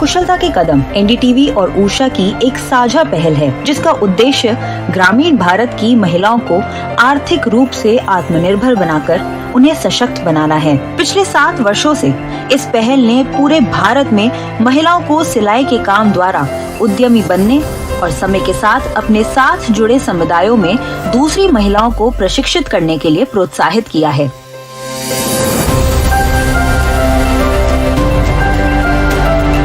कुशलता के कदम एनडीटीवी और ऊषा की एक साझा पहल है, जिसका उद्देश्य ग्रामीण भारत की महिलाओं को आर्थिक रूप से आत्मनिर्भर बनाकर उन्हें सशक्त बनाना है। पिछले 7 वर्षों से इस पहल ने पूरे भारत में महिलाओं को सिलाई के काम द्वारा उद्यमी बनने और समय के साथ अपने साथ जुड़े समुदायों में दूसरी महिलाओं को प्रशिक्षित करने के लिए प्रोत्साहित किया है।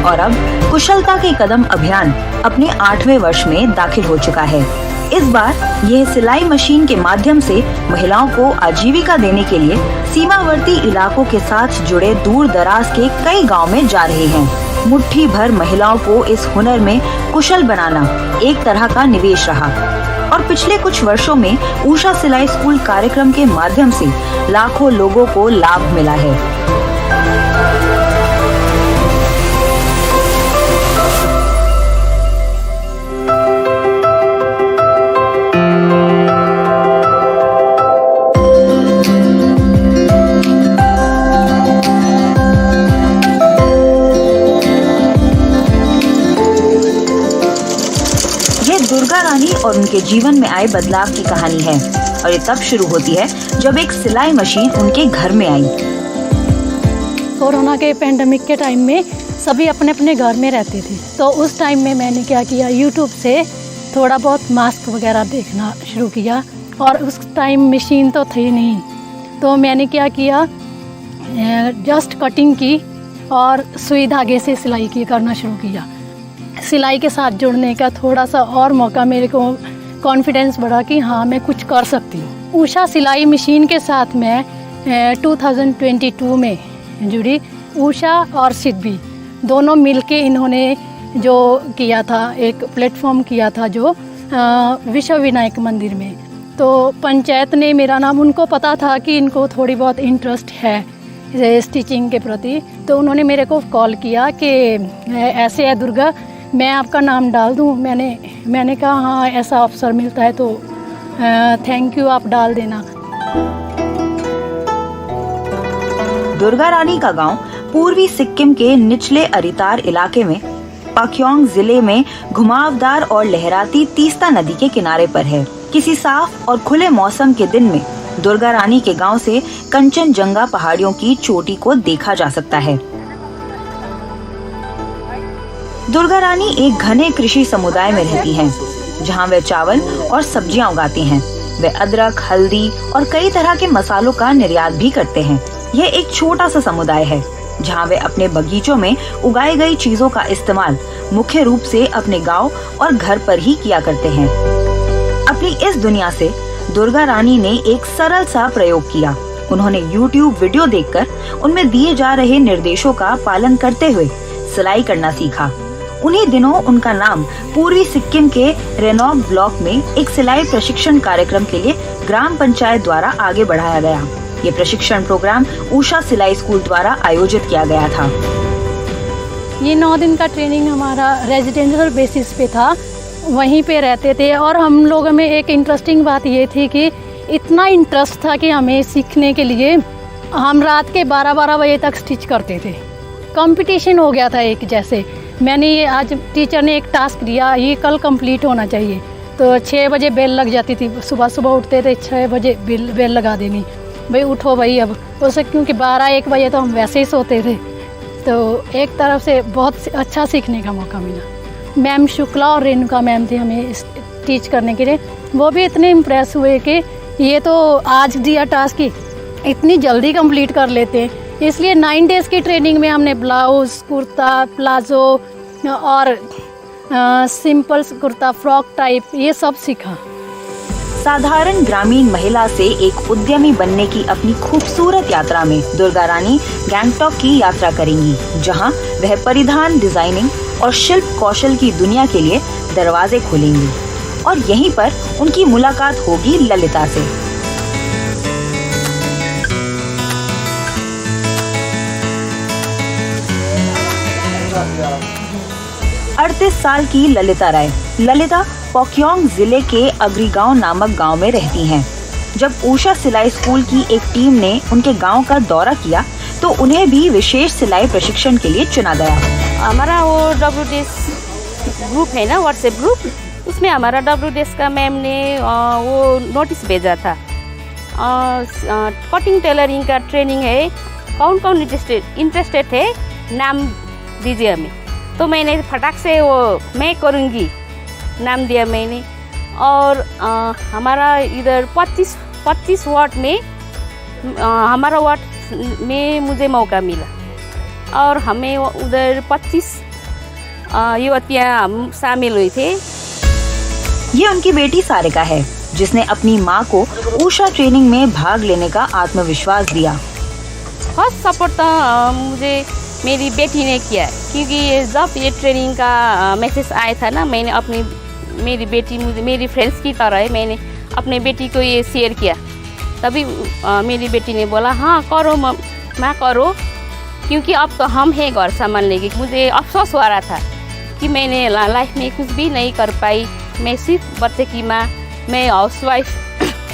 और अब कुशलता के कदम अभियान अपने 8वें वर्ष में दाखिल हो चुका है। इस बार यह सिलाई मशीन के माध्यम से महिलाओं को आजीविका देने के लिए सीमावर्ती इलाकों के साथ जुड़े दूर दराज के कई गांव में जा रहे हैं। मुट्ठी भर महिलाओं को इस हुनर में कुशल बनाना एक तरह का निवेश रहा और पिछले कुछ वर्षों में ऊषा सिलाई स्कूल कार्यक्रम के माध्यम से लाखों लोगों को लाभ मिला है। दुर्गा रानी और उनके जीवन में आए बदलाव की कहानी है और ये तब शुरू होती है जब एक सिलाई मशीन उनके घर में आई। कोरोना के पेंडेमिक के टाइम में सभी अपने अपने घर में रहते थे, तो उस टाइम में मैंने क्या किया, यूट्यूब से थोड़ा बहुत मास्क वगैरह देखना शुरू किया और उस टाइम मशीन तो थी नहीं, तो मैंने क्या किया, जस्ट कटिंग की और सुई धागे से सिलाई की करना शुरू किया। सिलाई के साथ जुड़ने का थोड़ा सा और मौका मेरे को कॉन्फिडेंस बढ़ा कि हाँ मैं कुछ कर सकती हूँ। ऊषा सिलाई मशीन के साथ मैं 2022 में जुड़ी। ऊषा और सिद्धि दोनों मिलके इन्होंने जो किया था, एक प्लेटफॉर्म किया था जो विश्व विनायक मंदिर में, तो पंचायत ने मेरा नाम, उनको पता था कि इनको थोड़ी बहुत इंटरेस्ट है स्टिचिंग के प्रति, तो उन्होंने मेरे को कॉल किया कि ऐसे है दुर्गा, मैं आपका नाम डाल दूं। मैंने कहा हाँ ऐसा अवसर मिलता है तो थैंक यू, आप डाल देना। दुर्गा रानी का गांव पूर्वी सिक्किम के निचले अरितार इलाके में पाक्योंग जिले में घुमावदार और लहराती तीस्ता नदी के किनारे पर है। किसी साफ और खुले मौसम के दिन में दुर्गा रानी के गांव से कंचनजंगा पहाड़ियों की चोटी को देखा जा सकता है। दुर्गा रानी एक घने कृषि समुदाय में रहती हैं, जहां वे चावल और सब्जियां उगाती हैं। वे अदरक, हल्दी और कई तरह के मसालों का निर्यात भी करते हैं। यह एक छोटा सा समुदाय है, जहां वे अपने बगीचों में उगाई गई चीजों का इस्तेमाल मुख्य रूप से अपने गांव और घर पर ही किया करते हैं। अपनी इस दुनिया से दुर्गा रानी ने एक सरल सा प्रयोग किया। उन्होंने YouTube वीडियो देखकर उनमें दिए जा रहे निर्देशों का पालन करते हुए सिलाई करना सीखा। उन्हीं दिनों उनका नाम पूर्वी सिक्किम के रेनॉग ब्लॉक में एक सिलाई प्रशिक्षण कार्यक्रम के लिए ग्राम पंचायत द्वारा आगे बढ़ाया गया। ये प्रशिक्षण प्रोग्राम ऊषा सिलाई स्कूल द्वारा आयोजित किया गया था। ये 9 दिन का ट्रेनिंग हमारा रेजिडेंशियल बेसिस पे था, वहीं पे रहते थे और हम लोगों में एक इंटरेस्टिंग बात ये थी कि इतना इंटरेस्ट था कि हमें सीखने के लिए हम रात के 12-12 बजे तक स्टिच करते थे। कंपटीशन हो गया था एक जैसे। मैंने ये आज टीचर ने एक टास्क दिया, ये कल कंप्लीट होना चाहिए, तो 6 बजे बेल लग जाती थी। सुबह उठते थे 6 बजे बेल लगा देनी, भाई उठो भाई अब उससे, क्योंकि 12-1 बजे तो हम वैसे ही सोते थे। तो एक तरफ से बहुत अच्छा सीखने का मौका मिला। मैम शुक्ला और रेणुका मैम थे हमें टीच करने के लिए। वो भी इतने इम्प्रेस हुए कि ये तो आज दिया टास्क ही इतनी जल्दी कंप्लीट कर लेते हैं। इसलिए 9 डेज़ की ट्रेनिंग में हमने ब्लाउज, कुर्ता, प्लाजो और सिंपल कुर्ता, फ्रॉक टाइप, ये सब सीखा। साधारण ग्रामीण महिला से एक उद्यमी बनने की अपनी खूबसूरत यात्रा में दुर्गा रानी गैंगटॉक की यात्रा करेंगी, जहां वह परिधान डिजाइनिंग और शिल्प कौशल की दुनिया के लिए दरवाजे खोलेंगी और यहीं पर उनकी मुलाकात होगी ललिता से। 38 साल की ललिता राय। ललिता पाक्योंग जिले के अग्रीगांव नामक गांव में रहती हैं। जब ऊषा सिलाई स्कूल की एक टीम ने उनके गांव का दौरा किया तो उन्हें भी विशेष सिलाई प्रशिक्षण के लिए चुना गया। हमारा वो WDS ग्रुप है ना, व्हाट्सएप ग्रुप, उसमें हमारा WDS का मैम ने वो नोटिस भेजा था, कटिंग टेलरिंग का ट्रेनिंग है, कौन कौन इंटरेस्टेड थे, नाम दीजिए हमें। तो मैंने फटाक से वो मैं करूँगी नाम दिया मैंने। और हमारा इधर 25 वार्ड में हमारा वार्ड में मुझे मौका मिला और हमें उधर 25 युवतियाँ हम शामिल हुए थे। ये उनकी बेटी सारिका है जिसने अपनी माँ को ऊषा ट्रेनिंग में भाग लेने का आत्मविश्वास दिया। फर्स्ट सपोर्ट तो मुझे मेरी बेटी ने किया, क्योंकि जब ये ट्रेनिंग का मैसेज आया था ना, मैंने मेरी बेटी मुझे मेरी फ्रेंड्स की तरह है, मैंने अपने बेटी को ये शेयर किया। तभी मेरी बेटी ने बोला हाँ करो माँ करो, क्योंकि अब तो हम हैं घर संभालने की। मुझे अफसोस हो रहा था कि मैंने लाइफ में कुछ भी नहीं कर पाई, मैं सिर्फ बच्चे की माँ, मैं हाउसवाइफ,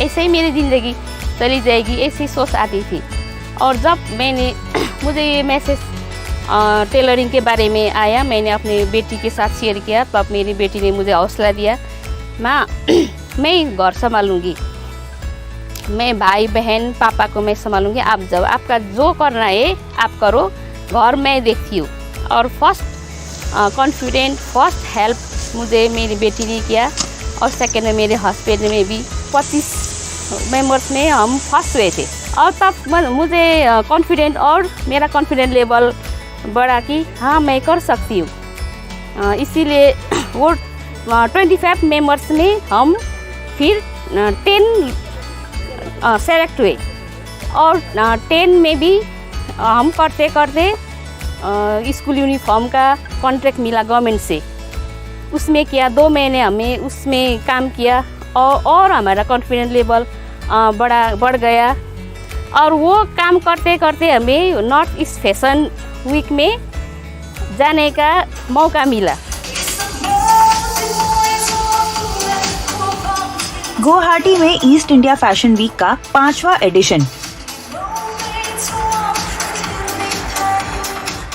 ऐसे ही मेरी ज़िंदगी चली जाएगी, ऐसी सोच आती थी। और जब मुझे ये मैसेज टेलरिंग के बारे में आया, मैंने अपनी बेटी के साथ शेयर किया, तब मेरी बेटी ने मुझे हौसला दिया, माँ मैं घर संभालूँगी, मैं भाई बहन पापा को मैं संभालूँगी, आप जाओ, आपका जो करना है आप करो, घर मैं देखती हूँ। और फर्स्ट कॉन्फिडेंट, फर्स्ट हेल्प मुझे मेरी बेटी ने किया, और सेकेंड में मेरे हस्बैंड में भी 25 मेंबर्स में हम फर्स्ट हुए थे। और तब मुझे कॉन्फिडेंट और मेरा कॉन्फिडेंट लेवल बढ़ा कि हाँ मैं कर सकती हूँ। इसीलिए वो 25 मेंबर्स में हम फिर 10 सेलेक्ट हुए, और 10 में भी हम करते करते स्कूल यूनिफॉर्म का कॉन्ट्रैक्ट मिला गवर्नमेंट से, उसमें किया 2 महीने हमने उसमें काम किया, और हमारा कॉन्फिडेंस लेवल बढ़ गया। और वो काम करते करते हमें नॉर्थ ईस्ट फैशन वीक में जाने का मौका मिला। गुवाहाटी में ईस्ट इंडिया फैशन वीक का 5वां एडिशन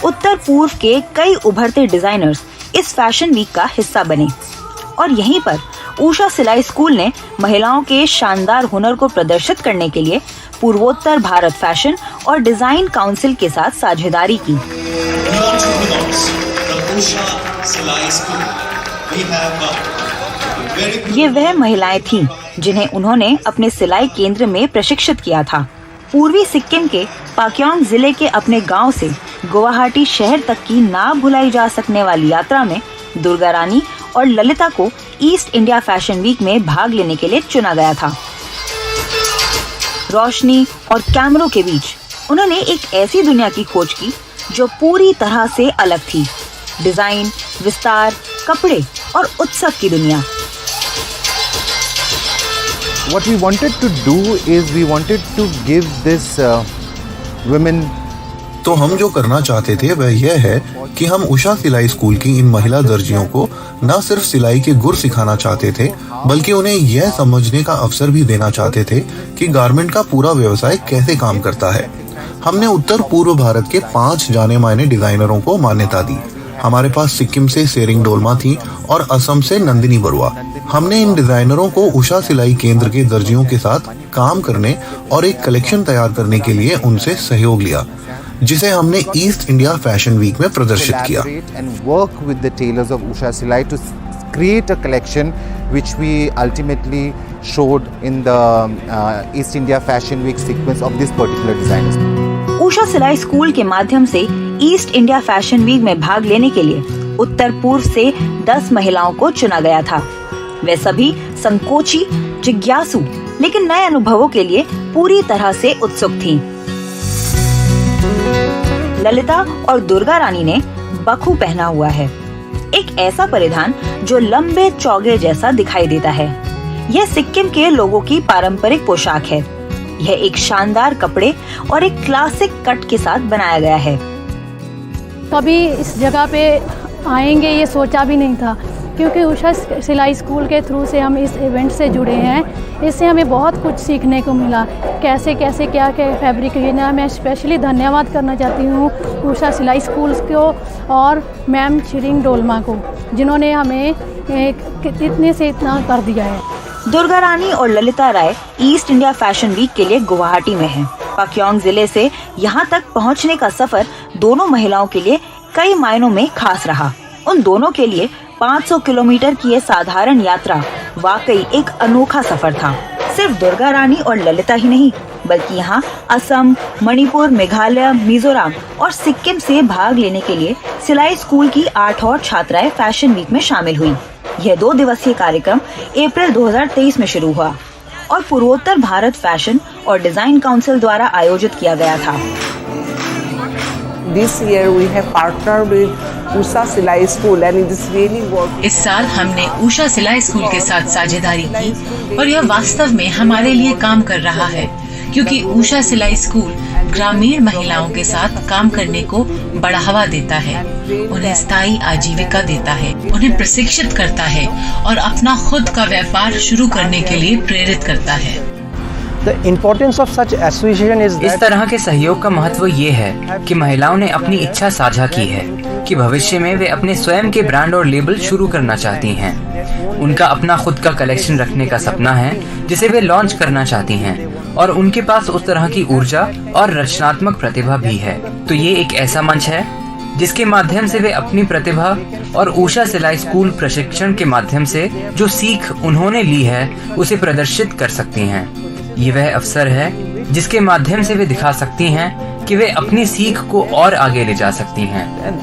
उत्तर पूर्व के कई उभरते डिजाइनर्स इस फैशन वीक का हिस्सा बने, और यहीं पर ऊषा सिलाई स्कूल ने महिलाओं के शानदार हुनर को प्रदर्शित करने के लिए पूर्वोत्तर भारत फैशन और डिजाइन काउंसिल के साथ साझेदारी की। ये वह महिलाएं थीं जिन्हें उन्होंने अपने सिलाई केंद्र में प्रशिक्षित किया था। पूर्वी सिक्किम के पाक्योंग जिले के अपने गांव से गुवाहाटी शहर तक की ना भुलाई जा सकने वाली यात्रा में दुर्गा रानी और ललिता को ईस्ट इंडिया फैशन वीक में भाग लेने के लिए चुना गया था। रोशनी और कैमरों के बीच उन्होंने एक ऐसी दुनिया की खोज की जो पूरी तरह से अलग थी। डिजाइन, विस्तार, कपड़े और उत्सव की दुनिया। What we wanted to do is we wanted to give this women. तो हम जो करना चाहते थे वह यह है कि हम उषा सिलाई स्कूल की इन महिला दर्जियों को न सिर्फ सिलाई के गुर सिखाना चाहते थे, बल्कि उन्हें यह समझने का अवसर भी देना चाहते थे कि गारमेंट का पूरा व्यवसाय कैसे काम करता है। हमने उत्तर पूर्व भारत के 5 जाने माने डिजाइनरों को मान्यता दी। हमारे पास सिक्किम से सेरिंग डोलमा थी और असम से नंदिनी बरुआ। हमने इन डिजाइनरों को उषा सिलाई केंद्र के दर्जियों के साथ काम करने और एक कलेक्शन तैयार करने के लिए उनसे सहयोग लिया, जिसे हमने ईस्ट इंडिया फैशन वीक में प्रदर्शित किया। And work with the tailors of Usha Silai to create a collection which we ultimately showed in the East India Fashion Week sequence of this particular designers. Usha सिलाई school के माध्यम से east India fashion week में भाग लेने के लिए उत्तर पूर्व से 10 महिलाओं को चुना गया था। वे सभी संकोची, जिज्ञासु, लेकिन नए अनुभवों के लिए पूरी तरह से उत्सुक थीं। ललिता और दुर्गा रानी ने बखू पहना हुआ है, एक ऐसा परिधान जो लंबे चौगे जैसा दिखाई देता है। यह सिक्किम के लोगों की पारंपरिक पोशाक है। यह एक शानदार कपड़े और एक क्लासिक कट के साथ बनाया गया है। कभी इस जगह पे आएंगे ये सोचा भी नहीं था। क्योंकि उषा सिलाई स्कूल के थ्रू से हम इस इवेंट से जुड़े हैं। इससे हमें बहुत कुछ सीखने को मिला, कैसे कैसे क्या क्या फैब्रिक लेना। मैं स्पेशली धन्यवाद करना चाहती हूँ उषा सिलाई स्कूल को और मैम छिरिंग डोलमा को, जिन्होंने हमें इतने से इतना कर दिया है। दुर्गा रानी और ललिता राय ईस्ट इंडिया फैशन वीक के लिए गुवाहाटी में हैं। पाक्योंग जिले से यहाँ तक पहुँचने का सफर दोनों महिलाओं के लिए कई मायनों में खास रहा। उन दोनों के लिए 500 किलोमीटर की ये साधारण यात्रा वाकई एक अनोखा सफर था। सिर्फ दुर्गा रानी और ललिता ही नहीं, बल्कि यहाँ असम, मणिपुर, मेघालय, मिजोरम और सिक्किम से भाग लेने के लिए सिलाई स्कूल की 8 और छात्राएं फैशन वीक में शामिल हुई। यह 2 दिवसीय कार्यक्रम अप्रैल 2023 में शुरू हुआ और पूर्वोत्तर भारत फैशन और डिजाइन काउंसिल द्वारा आयोजित किया गया था। This year we have partnered with Usha Silai School and it is really work. इस साल हमने उषा सिलाई स्कूल के साथ साझेदारी की और यह वास्तव में हमारे लिए काम कर रहा है, क्योंकि उषा सिलाई स्कूल ग्रामीण महिलाओं के साथ काम करने को बढ़ावा देता है, उन्हें स्थायी आजीविका देता है, उन्हें प्रशिक्षित करता है और अपना खुद का व्यापार शुरू करने के लिए प्रेरित करता है। इस तरह के सहयोग का महत्व ये है कि महिलाओं ने अपनी इच्छा साझा की है कि भविष्य में वे अपने स्वयं के ब्रांड और लेबल शुरू करना चाहती हैं। उनका अपना खुद का कलेक्शन रखने का सपना है जिसे वे लॉन्च करना चाहती हैं और उनके पास उस तरह की ऊर्जा और रचनात्मक प्रतिभा भी है। तो ये एक ऐसा मंच है जिसके माध्यम से वे अपनी प्रतिभा और उषा सिलाई स्कूल प्रशिक्षण के माध्यम से जो सीख उन्होंने ली है उसे प्रदर्शित कर सकती हैं। ये वह अवसर है जिसके माध्यम से वे दिखा सकती हैं कि वे अपनी सीख को और आगे ले जा सकती हैं।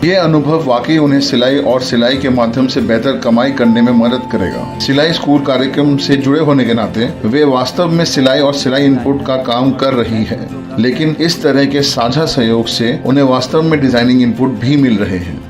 ये अनुभव वाकई उन्हें सिलाई और सिलाई के माध्यम से बेहतर कमाई करने में मदद करेगा। सिलाई स्कूल कार्यक्रम से जुड़े होने के नाते वे वास्तव में सिलाई और सिलाई इनपुट का काम कर रही है, लेकिन इस तरह के साझा सहयोग से उन्हें वास्तव में डिजाइनिंग इनपुट भी मिल रहे हैं।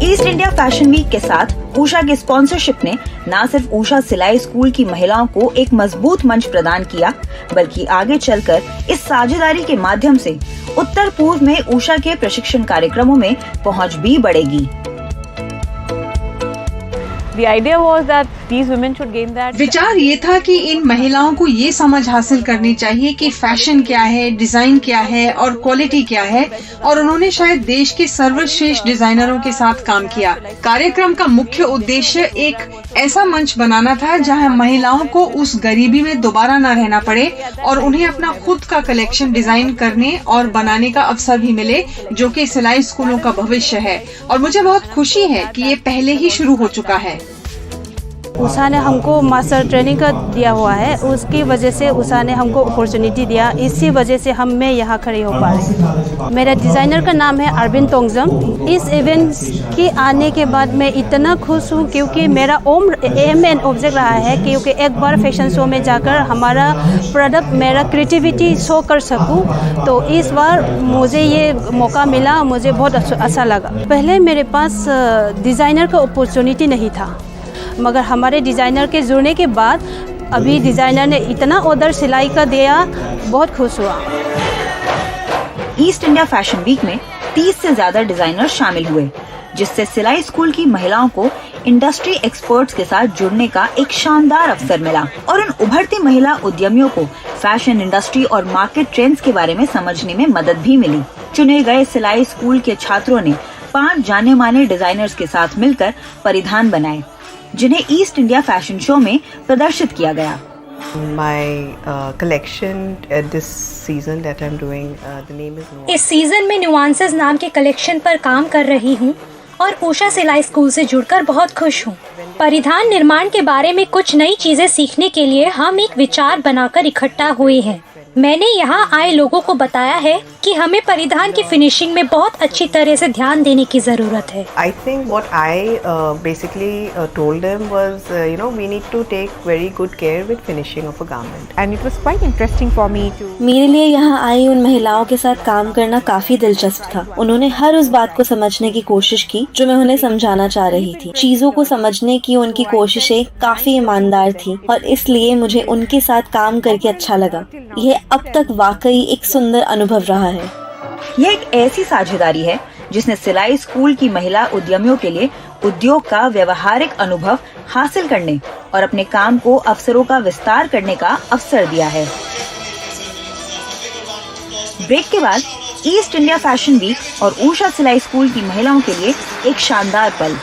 ईस्ट इंडिया फैशन वीक के साथ उषा की स्पॉन्सरशिप ने न सिर्फ उषा सिलाई स्कूल की महिलाओं को एक मजबूत मंच प्रदान किया, बल्कि आगे चलकर इस साझेदारी के माध्यम से उत्तर पूर्व में उषा के प्रशिक्षण कार्यक्रमों में पहुंच भी बढ़ेगी। The idea was that these women should gain that. विचार ये था कि इन महिलाओं को ये समझ हासिल करनी चाहिए कि फैशन क्या है, डिजाइन क्या है और क्वालिटी क्या है, और उन्होंने शायद देश के सर्वश्रेष्ठ डिजाइनरों के साथ काम किया। कार्यक्रम का मुख्य उद्देश्य एक ऐसा मंच बनाना था जहां महिलाओं को उस गरीबी में दोबारा न रहना पड़े और उन्हें अपना खुद का कलेक्शन डिजाइन करने और बनाने का अवसर भी मिले, जो कि सिलाई स्कूलों का भविष्य है। और मुझे बहुत खुशी है कि ये पहले ही शुरू हो चुका है। उषा ने हमको मास्टर ट्रेनिंग का दिया हुआ है, उसकी वजह से उषा ने हमको अपॉर्चुनिटी दिया, इसी वजह से मैं यहाँ खड़ी हो पा रही। मेरा डिज़ाइनर का नाम है अरविंद तोंगजम। इस इवेंट के आने के बाद मैं इतना खुश हूँ क्योंकि मेरा एम एंड ऑब्जेक्ट रहा है क्योंकि एक बार फैशन शो में जाकर हमारा प्रोडक्ट, मेरा क्रिएटिविटी शो कर सकूँ। तो इस बार मुझे ये मौका मिला, मुझे बहुत अच्छा लगा। पहले मेरे पास डिज़ाइनर का अपॉर्चुनिटी नहीं था, मगर हमारे डिज़ाइनर के जुड़ने के बाद अभी डिज़ाइनर ने इतना ऑर्डर सिलाई का दिया, बहुत खुश हुआ। ईस्ट इंडिया फैशन वीक में 30 से ज्यादा डिजाइनर शामिल हुए, जिससे सिलाई स्कूल की महिलाओं को इंडस्ट्री एक्सपर्ट्स के साथ जुड़ने का एक शानदार अवसर मिला और उन उभरती महिला उद्यमियों को फैशन इंडस्ट्री और मार्केट ट्रेंड्स के बारे में समझने में मदद भी मिली। चुने गए सिलाई स्कूल के छात्रों ने 5 जाने माने डिजाइनर्स के साथ मिलकर परिधान बनाए, जिन्हें ईस्ट इंडिया फैशन शो में प्रदर्शित किया गया। इस सीजन में नुआंसेस नाम के कलेक्शन पर काम कर रही हूँ और उषा सिलाई स्कूल से जुड़कर बहुत खुश हूँ। परिधान निर्माण के बारे में कुछ नई चीजें सीखने के लिए हम एक विचार बनाकर इकट्ठा हुए हैं। मैंने यहाँ आए लोगों को बताया है कि हमें परिधान की फिनिशिंग में बहुत अच्छी तरह से ध्यान देने की जरूरत है। I think what I basically told them was, we need to take very good care with finishing of a garment. And it was quite interesting for me to. मेरे लिए यहाँ आई उन महिलाओं के साथ काम करना काफी दिलचस्प था। उन्होंने हर उस बात को समझने की कोशिश की जो मैं उन्हें समझाना चाह रही थी। चीजों को समझने की उनकी कोशिशें काफी ईमानदार थी और इसलिए मुझे उनके साथ काम करके अच्छा लगा। यह अब तक वाकई एक सुंदर अनुभव रहा है। यह एक ऐसी साझेदारी है जिसने सिलाई स्कूल की महिला उद्यमियों के लिए उद्योग का व्यवहारिक अनुभव हासिल करने और अपने काम को अवसरों का विस्तार करने का अवसर दिया है। ब्रेक के बाद ईस्ट इंडिया फैशन वीक और उषा सिलाई स्कूल की महिलाओं के लिए एक शानदार पल।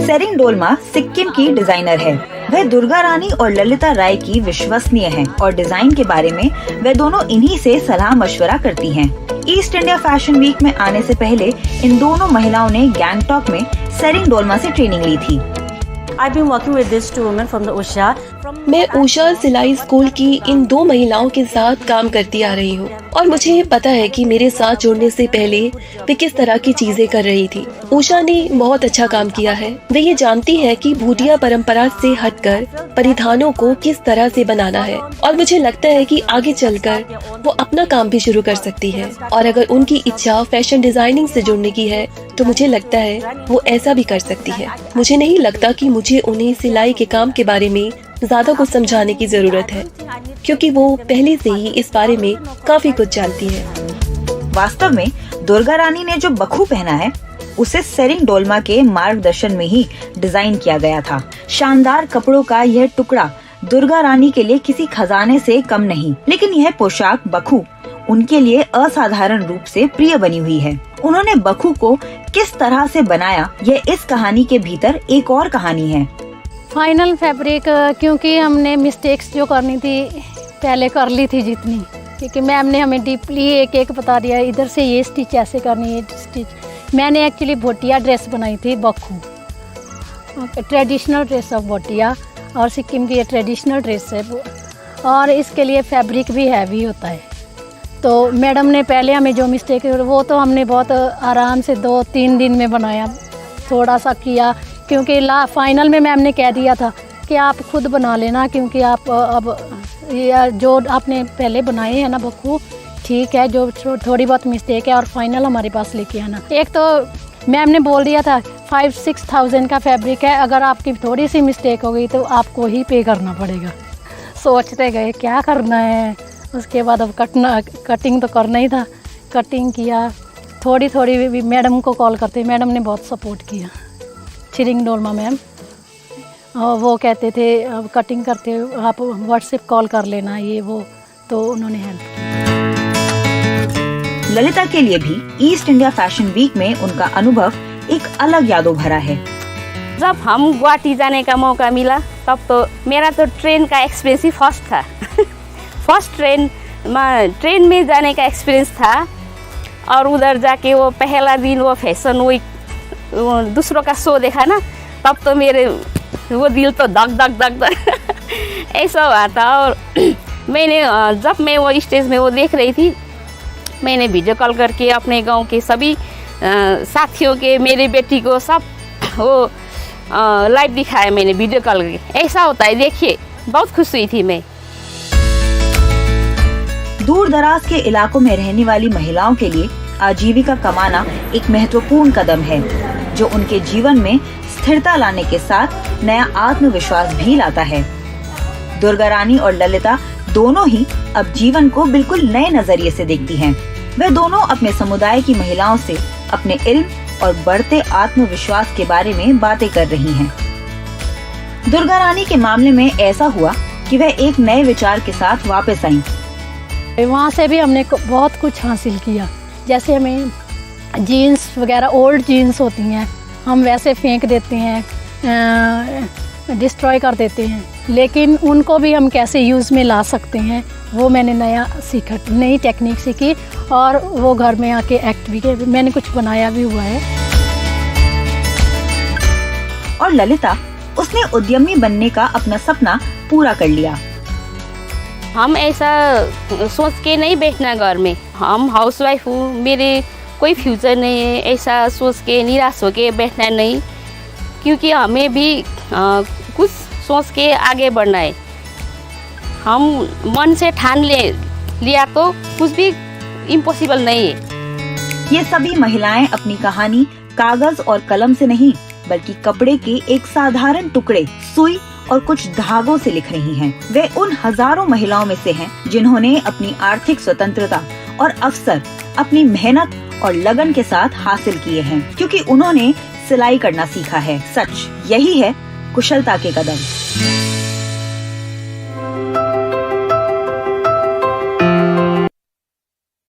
सेरिंग डोलमा सिक्किम की डिजाइनर है। वह दुर्गा रानी और ललिता राय की विश्वसनीय हैं और डिजाइन के बारे में वे दोनों इन्हीं से सलाह मशवरा करती हैं। ईस्ट इंडिया फैशन वीक में आने से पहले इन दोनों महिलाओं ने गैंगटॉक में सेरिंग डोलमा से ट्रेनिंग ली थी। I've been working with these two women from the Usha. मैं उषा सिलाई स्कूल की इन दो महिलाओं के साथ काम करती आ रही हूँ और मुझे पता है कि मेरे साथ जुड़ने से पहले वे किस तरह की चीजें कर रही थी। उषा ने बहुत अच्छा काम किया है। वे ये जानती है कि भूटिया परंपरा से हटकर परिधानों को किस तरह से बनाना है और मुझे लगता है कि आगे चलकर वो अपना काम भी शुरू कर सकती है और अगर उनकी इच्छा फैशन डिजाइनिंग से जुड़ने की है तो मुझे लगता है वो ऐसा भी कर सकती है। मुझे नहीं लगता कि मुझे उन्हें सिलाई के काम के बारे में ज्यादा कुछ समझाने की जरूरत है क्योंकि वो पहले से ही इस बारे में काफी कुछ जानती है। वास्तव में दुर्गा रानी ने जो बखू पहना है उसे सेरिंग डोलमा के मार्गदर्शन में ही डिजाइन किया गया था। शानदार कपड़ों का यह टुकड़ा दुर्गा रानी के लिए किसी खजाने से कम नहीं, लेकिन यह पोशाक बखू उनके लिए असाधारण रूप से प्रिय बनी हुई है। उन्होंने बखू को किस तरह से बनाया, यह इस कहानी के भीतर एक और कहानी है। फाइनल फैब्रिक क्योंकि हमने मिस्टेक्स जो करनी थी पहले कर ली थी जितनी, क्योंकि मैम ने हमें डीपली एक एक बता दिया, इधर से ये स्टिच ऐसे करनी है स्टिच। मैंने एक्चुअली भोटिया ड्रेस बनाई थी बखू, ट्रेडिशनल ड्रेस ऑफ भोटिया, और सिक्किम की ये ट्रेडिशनल ड्रेस है और इसके लिए फैब्रिक भी हैवी होता है। तो मैडम ने पहले हमें जो मिस्टेक वो तो हमने बहुत आराम से 2-3 दिन में बनाया, थोड़ा सा किया क्योंकि फाइनल में मैम ने कह दिया था कि आप खुद बना लेना क्योंकि आप अब जो आपने पहले बनाए हैं ना बखू ठीक है, जो थोड़ी बहुत मिस्टेक है और फाइनल हमारे पास लेके आना। एक तो मैम ने बोल दिया था 5-6 थाउजेंड का फैब्रिक है, अगर आपकी थोड़ी सी मिस्टेक हो गई तो आपको ही पे करना पड़ेगा। सोचते गए क्या करना है, उसके बाद अब कटिंग तो करना ही था। कटिंग किया, थोड़ी थोड़ी मैडम को कॉल करते, मैडम ने बहुत सपोर्ट किया, सेरिंग डोलमा मैम। और वो कहते थे अब कटिंग करते आप व्हाट्सएप कॉल कर लेना ये वो, तो उन्होंने हेल्प की। ललिता के लिए भी ईस्ट इंडिया फैशन वीक में उनका अनुभव एक अलग यादों भरा है। जब हम गुवाहाटी जाने का मौका मिला तब तो मेरा तो ट्रेन का एक्सपीरियंस ही फर्स्ट था। फर्स्ट ट्रेन में जाने का एक्सपीरियंस था और उधर जाके वो पहला दिन वो फैशन वीक दूसरों का शो देखा ना, तब तो मेरे वो दिल तो धक धक धक धक ऐसा हुआ था। और मैंने जब मैं वो स्टेज में वो देख रही थी, मैंने वीडियो कॉल करके अपने गांव के सभी साथियों के, मेरी बेटी को सब वो लाइव दिखाया मैंने वीडियो कॉल करके। ऐसा होता है, देखिए बहुत खुश हुई थी मैं। दूर दराज के इलाकों में रहने वाली महिलाओं के लिए आजीविका कमाना एक महत्वपूर्ण कदम है जो उनके जीवन में स्थिरता लाने के साथ नया आत्मविश्वास भी लाता है। दुर्गा रानी और ललिता दोनों ही अब जीवन को बिल्कुल नए नजरिए से देखती हैं। वे दोनों अपने समुदाय की महिलाओं से अपने इल्म और बढ़ते आत्मविश्वास के बारे में बातें कर रही हैं। दुर्गा रानी के मामले में ऐसा हुआ कि वह एक नए विचार के साथ वापस आईं। वहाँ से भी हमने बहुत कुछ हासिल किया, जैसे हमें जीन्स वगैरह ओल्ड जीन्स होती हैं हम वैसे फेंक देते हैं, डिस्ट्रॉय कर देते हैं, लेकिन उनको भी हम कैसे यूज़ में ला सकते हैं वो मैंने नया सीखा, नई टेक्निक सीखी और वो घर में आके एक्ट भी किया, मैंने कुछ बनाया भी हुआ है। और ललिता, उसने उद्यमी बनने का अपना सपना पूरा कर लिया। हम ऐसा सोच के नहीं बैठना घर में, हम हाउसवाइफ हूँ, मेरे कोई फ्यूचर नहीं है, ऐसा सोच के निराश हो के बैठना नहीं, क्योंकि हमें भी कुछ सोच के आगे बढ़ना है। हम मन से ठान लिया तो कुछ भी इम्पॉसिबल नहीं है। ये सभी महिलाएं अपनी कहानी कागज और कलम से नहीं बल्कि कपड़े के एक साधारण टुकड़े, सुई और कुछ धागों से लिख रही हैं। वे उन हजारों महिलाओं में से हैं जिन्होंने अपनी आर्थिक स्वतंत्रता और अवसर अपनी मेहनत और लगन के साथ हासिल किए हैं, क्योंकि उन्होंने सिलाई करना सीखा है। सच यही है कुशलता के कदम।